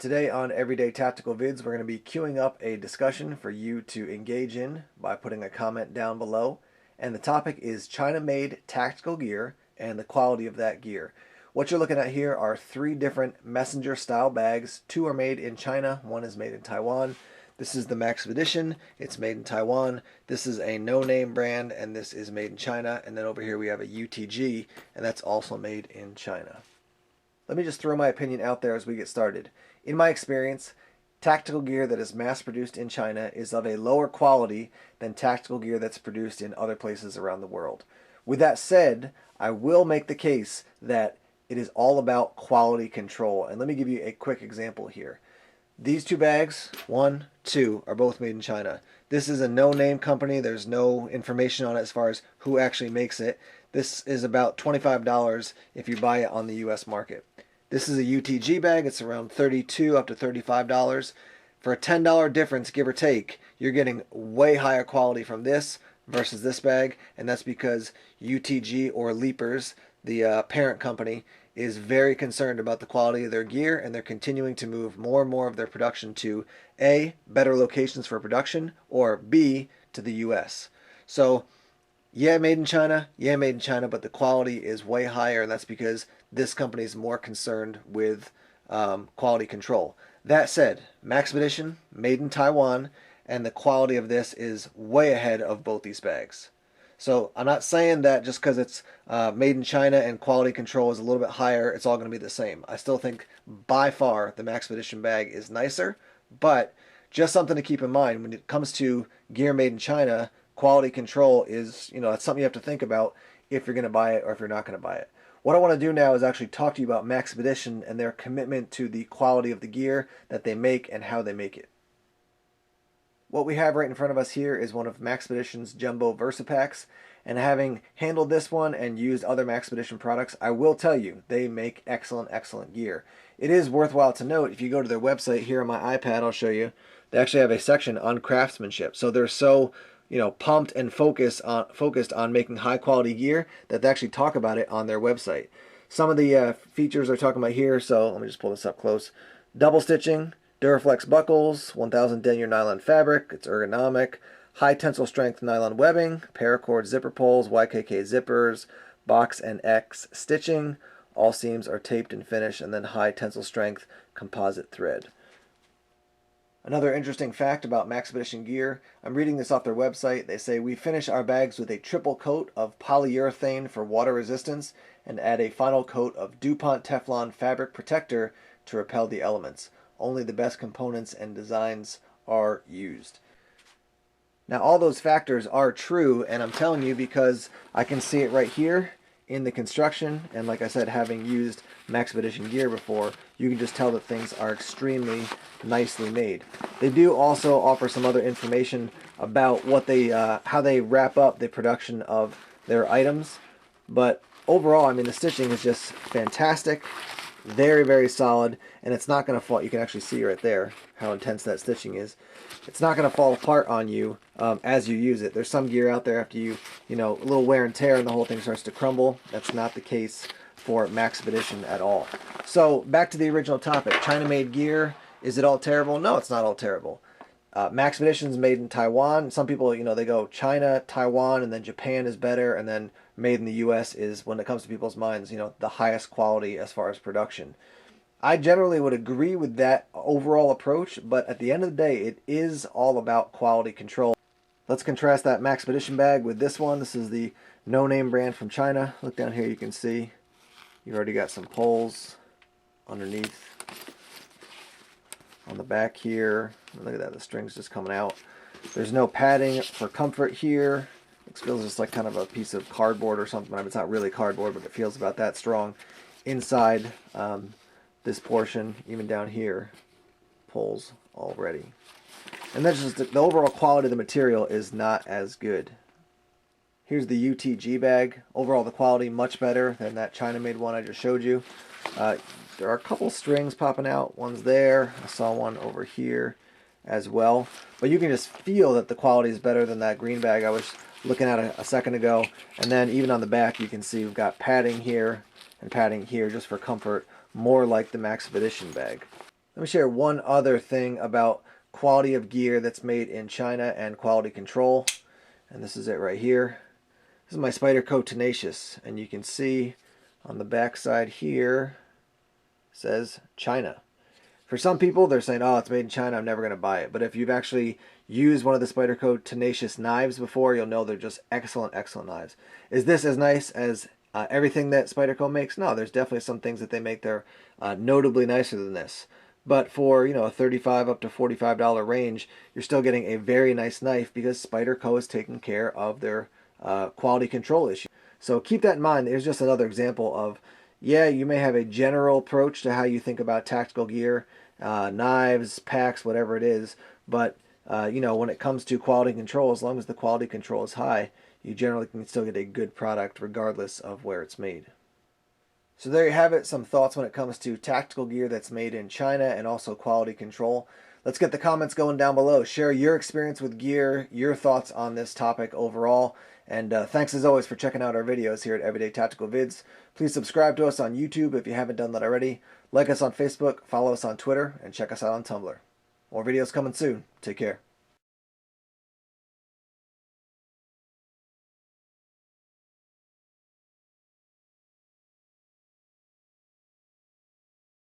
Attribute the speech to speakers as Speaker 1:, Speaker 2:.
Speaker 1: Today on Everyday Tactical Vids, we're going to be queuing up a discussion for you to engage in by putting a comment down below. And the topic is China-made tactical gear and the quality of that gear. What you're looking at here are three different messenger style bags. Two are made in China, one is made in Taiwan. This is the Maxpedition, it's made in Taiwan. This is a no-name brand, and this is made in China. And then over here we have a UTG, and that's also made in China. Let me just throw my opinion out there as we get started. In my experience, tactical gear that is mass-produced in China is of a lower quality than tactical gear that's produced in other places around the world. With that said, I will make the case that it is all about quality control. And let me give you a quick example here. These two bags, one, two, are both made in China. This is a no-name company. There's no information on it as far as who actually makes it. This is about $25 if you buy it on the US market. This is a UTG bag. It's around $32 up to $35. For a $10 difference, give or take, you're getting way higher quality from this versus this bag, and that's because UTG, or Leapers, the parent company, is very concerned about the quality of their gear, and they're continuing to move more and more of their production to A, better locations for production, or B, to the US. So yeah, made in China, but the quality is way higher, and that's because this company is more concerned with quality control. That said, Maxpedition, made in Taiwan, and the quality of this is way ahead of both these bags. So I'm not saying that just because it's made in China and quality control is a little bit higher, it's all going to be the same. I still think by far the Maxpedition bag is nicer, but just something to keep in mind when it comes to gear made in China. Quality control is, that's something you have to think about if you're going to buy it or if you're not going to buy it. What I want to do now is actually talk to you about Maxpedition and their commitment to the quality of the gear that they make and how they make it. What we have right in front of us here is one of Maxpedition's Jumbo VersaPacks, and having handled this one and used other Maxpedition products, I will tell you they make excellent gear. It is worthwhile to note, if you go to their website here on my iPad, I'll show you, they actually have a section on craftsmanship. So they're so pumped and focused on making high quality gear that they actually talk about it on their website. Some of the features they're talking about here, so let me just pull this up close. Double stitching, Duraflex buckles, 1000 denier nylon fabric, it's ergonomic, high tensile strength nylon webbing, paracord zipper pulls, YKK zippers, box and X stitching, all seams are taped and finished, and then high tensile strength composite thread. Another interesting fact about Maxpedition gear, I'm reading this off their website. They say, we finish our bags with a triple coat of polyurethane for water resistance and add a final coat of DuPont Teflon fabric protector to repel the elements. Only the best components and designs are used. Now all those factors are true, and I'm telling you because I can see it right here in the construction, and like I said, having used Maxpedition gear before, you can just tell that things are extremely nicely made. They do also offer some other information about what they how they wrap up the production of their items, but overall, I mean, the stitching is just fantastic, very solid, and it's not going to fall. You can actually see right there how intense that stitching is. It's not going to fall apart on you as you use it. There's some gear out there after a little wear and tear and the whole thing starts to crumble. That's not the case for Maxpedition at all. So back to the original topic, China-made gear, is it all terrible? No, it's not all terrible. Maxpedition's made in Taiwan. Some people, they go China, Taiwan, and then Japan is better, and then made in the US is, when it comes to people's minds, the highest quality as far as production. I generally would agree with that overall approach, but at the end of the day, it is all about quality control. Let's contrast that Maxpedition bag with this one. This is the no-name brand from China. Look down here, you can see you've already got some poles underneath. On the back here, look at that, the string's just coming out. There's no padding for comfort here. It feels just like kind of a piece of cardboard or something. It's not really cardboard, but it feels about that strong. Inside this portion, even down here, pulls already. And that's just the overall quality of the material is not as good. Here's the UTG bag. Overall, the quality much better than that China-made one I just showed you. There are a couple strings popping out. One's there. I saw one over here as well. But you can just feel that the quality is better than that green bag I was looking at a second ago. And then even on the back, you can see we've got padding here and padding here just for comfort, more like the Maxpedition bag. Let me share one other thing about quality of gear that's made in China and quality control. And this is it right here. This is my Spyderco Tenacious, and you can see on the back side here it says China. For some people, they're saying, oh, it's made in China, I'm never going to buy it. But if you've actually used one of the Spyderco Tenacious knives before, you'll know they're just excellent, excellent knives. Is this as nice as everything that Spyderco makes? No, there's definitely some things that they make that are notably nicer than this. But for, a $35 up to $45 range, you're still getting a very nice knife because Spyderco is taking care of their quality control issue. So keep that in mind. There's just another example of, yeah, you may have a general approach to how you think about tactical gear, knives, packs, whatever it is, but when it comes to quality control, as long as the quality control is high, you generally can still get a good product regardless of where it's made. So there you have it, some thoughts when it comes to tactical gear that's made in China and also quality control. Let's get the comments going down below. Share your experience with gear, your thoughts on this topic overall. And thanks as always for checking out our videos here at Everyday Tactical Vids. Please subscribe to us on YouTube if you haven't done that already. Like us on Facebook, follow us on Twitter, and check us out on Tumblr. More videos coming soon. Take care.